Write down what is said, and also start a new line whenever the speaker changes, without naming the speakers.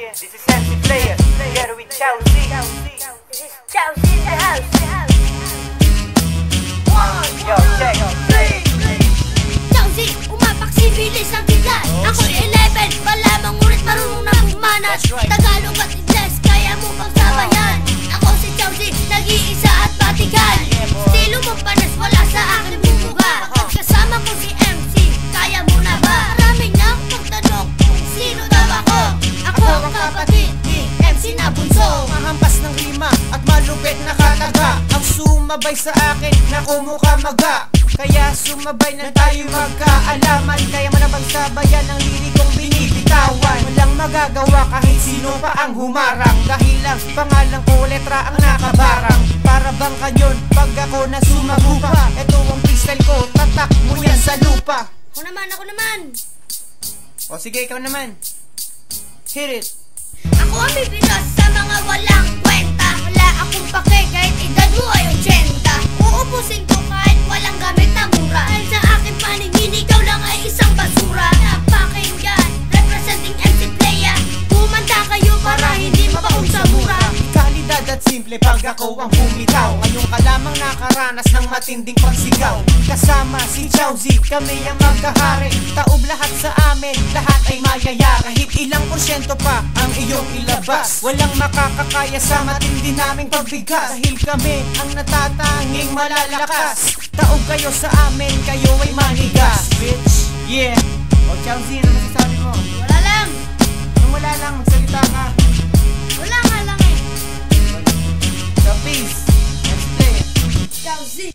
This is MC Player, together with Chowzy.
This is Chowzy in the house.
Yo, check.
Chowzy, umapaksi bilis ang bigay. Ako'y 11, malamang ngunit marunong na bumanas. Tagalog at Ingles, kaya mo bang sabayan? Ako si Chowzy, nag-iisa at batigan. Estilo mo panas, wala sa akin bumuga. At kasama ko si MC, kaya mo na ba? Maraming nang pagtanong kung sino daw ako. Ako ang kapatid ni MC na bunso.
Mahampas ng rima at malupit na kataga. Ang sumabay sa akin na kumukha maga. Kaya sumabay na tayo magkaalaman. Kaya mo na bang sabayan ang lirikong binibitawan? Walang magagawa kahit sino pa ang humarang. Dahil lang pangalan ko letra ang nakabarang. Para bang kanyon pag ako na sumagupa. Ito ang freestyle ko, tatak mo yan sa lupa.
Ako naman.
O sige, ikaw naman. Hit it.
Ako ang bibilos sa mga walang kwenta. Wala akong pake kahit edad mo ay 80. Uubusin ko kahit walang gamit na mura. Dahil sa akin paningin, ikaw lang ay isang basura. Napakinggan, representing MC Playa. Kumanta kayo para hindi mapaun sa mura.
Kalidad at simple pag ako ang bumitaw. Ngayon ka lamang nakaranas ng matinding pagsigaw. Kasama si Chowzy, kami ang magkahari. Taob lahat sa amin, lahat ay mayayari. Kahit ilang porsyento pa ang iyong ilabas, walang makakakaya sa matindi naming pagbigas. Dahil kami ang natatanging malalakas. Taob kayo sa amin, kayo ay manigas. Bitch, yeah. O Chowzy, ano masasabi mo?
Wala lang.
Nung wala lang, magsalita ka.
Wala nga lang eh.
So peace, let's play.
Chowzy.